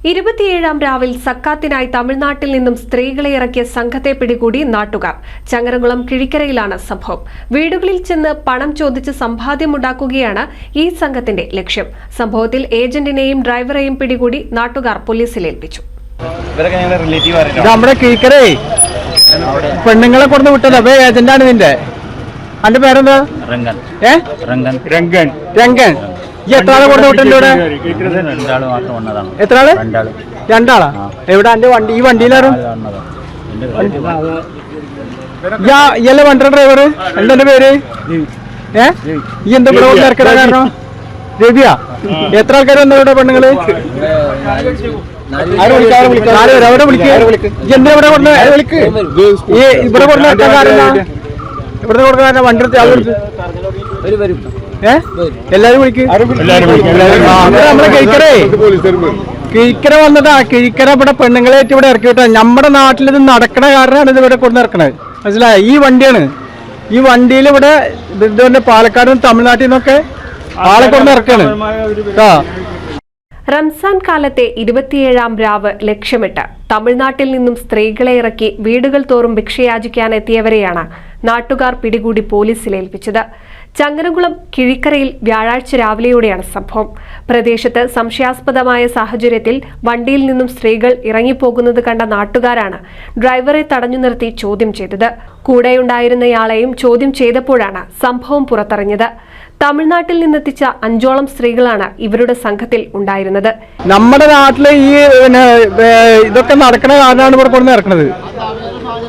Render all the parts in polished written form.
27-ാം രാവിൽ സക്കാത്തിനായി തമിഴ്നാട്ടിൽ നിന്നും സ്ത്രീകളെ ഇറക്കിയ സംഘത്തെ പിടികൂടി നാട്ടുകാർ. ചങ്ങരംകുളം കിഴിക്കരയിലാണ് സംഭവം. വീടുകളിൽ ചെന്ന് പണം ചോദിച്ച് സമ്പാദ്യമുണ്ടാക്കുകയാണ് ഈ സംഘത്തിന്റെ ലക്ഷ്യം. സംഭവത്തിൽ ഏജന്റിനെയും ഡ്രൈവറെയും പിടികൂടി നാട്ടുകാർ പോലീസിൽ ഏൽപ്പിച്ചു. നമ്മുടെ കിഴിക്കരേ പെണ്ണുങ്ങളെ കൊടുത്ത് വിട്ടത് ഏജന്റാണ് ഇതിന്റെ. അതിന്റെ പേരെന്താ? രംഗൻ. എത്ര ആളെ കൊടുത്ത് വിട്ടിട്ടുണ്ട്? എത്ര ആള്? രണ്ടാളാ. എവിടെ എന്റെ വണ്ടി? ഈ വണ്ടിയിലാരും ഇയല്ല വണ്ടി ഡ്രൈവർ. എന്താ പേര്? ഈ എന്താ ഇവിടെ കൊണ്ട് ഇറക്കണ കാരണം? രവിയാ. എത്ര ആൾക്കാർ വന്ന ഇവിടെ പെണ്ണുങ്ങള്? അവിടെ വിളിക്കുക. എന്താ ഇവിടെ കൊണ്ട് ഇവിടെ കൊണ്ട് ഇറക്കാൻ കാരണം? ഇവിടെ കൊടുക്കാൻ വണ്ടി എല്ലാരും വിളിക്കും. നമ്മളെ കിഴിക്കര വന്നതാ. കിഴിക്കര ഇവിടെ പെണ്ണുങ്ങളായിട്ട് ഇവിടെ ഇറക്കി വിട്ടാ. നമ്മുടെ നാട്ടിൽ ഇത് നടക്കണ കാരണമാണ് ഇത് ഇവിടെ കൊണ്ട് ഇറക്കണത്. മനസ്സിലായ? ഈ വണ്ടിയാണ്. ഈ വണ്ടിയിൽ ഇവിടെ ഇതുപോലെ പാലക്കാട് നിന്ന് തമിഴ്നാട്ടിൽ നിന്നൊക്കെ ആളെ കൊണ്ട് ഇറക്കാണ്. റംസാൻ കാലത്തെ 27-ാം രാവ് ലക്ഷ്യമിട്ട് തമിഴ്നാട്ടിൽ നിന്നും സ്ത്രീകളെ ഇറക്കി വീടുകൾ തോറും ഭിക്ഷയാചിക്കാനെത്തിയവരെയാണ് നാട്ടുകാർ പിടികൂടി പോലീസിൽ ഏൽപ്പിച്ചത്. ചങ്ങരംകുളം കിഴിക്കരയിൽ വ്യാഴാഴ്ച രാവിലെയോടെയാണ് സംഭവം. പ്രദേശത്ത് സംശയാസ്പദമായ സാഹചര്യത്തിൽ വണ്ടിയിൽ നിന്നും സ്ത്രീകൾ ഇറങ്ങിപ്പോകുന്നത് കണ്ട നാട്ടുകാരാണ് ഡ്രൈവറെ തടഞ്ഞു നിർത്തി ചോദ്യം ചെയ്തത്. കൂടെയുണ്ടായിരുന്നയാളെയും ചോദ്യം ചെയ്തപ്പോഴാണ് സംഭവം പുറത്തറിഞ്ഞത്. തമിഴ്നാട്ടിൽ നിന്നെത്തിച്ച 5ഓളം സ്ത്രീകളാണ് ഇവരുടെ സംഘത്തിൽ ഉണ്ടായിരുന്നത്. നമ്മുടെ നാട്ടില് ഈ ഇതൊക്കെ നടക്കണ കാരണമാണ് ഇവിടെ കൊണ്ട് ഇറക്കണത്.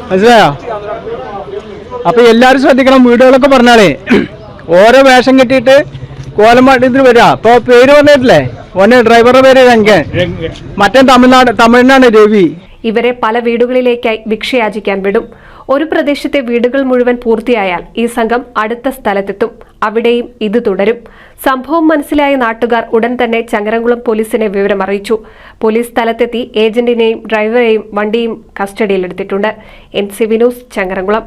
മനസ്സിലായോ? അപ്പൊ എല്ലാരും ശ്രദ്ധിക്കണം. വീടുകളൊക്കെ പറഞ്ഞാലേ ഓരോ വേഷം കെട്ടിയിട്ട് കോലം ഇതിന് വരിക. ഇപ്പൊ പേര് പറഞ്ഞിട്ടില്ലേ? ഓനെ ഡ്രൈവറുടെ പേര് രംഗൻ, മറ്റേ തമിഴ്നാണ് രവി. ഇവരെ പല വീടുകളിലേക്കായി ഭിക്ഷയാചിക്കാൻ വിടും. ഒരു പ്രദേശത്തെ വീടുകൾ മുഴുവൻ പൂർത്തിയായാൽ ഈ സംഘം അടുത്ത സ്ഥലത്തെത്തും. അവിടെയും ഇത് തുടരും. സംഭവം മനസ്സിലായ നാട്ടുകാർ ഉടൻ തന്നെ ചങ്ങരംകുളം പോലീസിനെ വിവരം അറിയിച്ചു. പോലീസ് സ്ഥലത്തെത്തി ഏജന്റിനെയും ഡ്രൈവറെയും വണ്ടിയും കസ്റ്റഡിയിലെടുത്തിട്ടുണ്ട്. NCV news, Changaramkulam.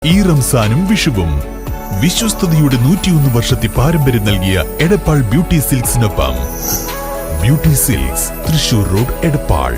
ഈ റംസാനും വിഷുവും വിശ്വസ്തയുടെ 101 വർഷത്തെ പാരമ്പര്യം നൽകിയ എടപ്പാൾ ബ്യൂട്ടി സിൽക്സിനൊപ്പം Beauty Silks, Thrissur Road, Edappal.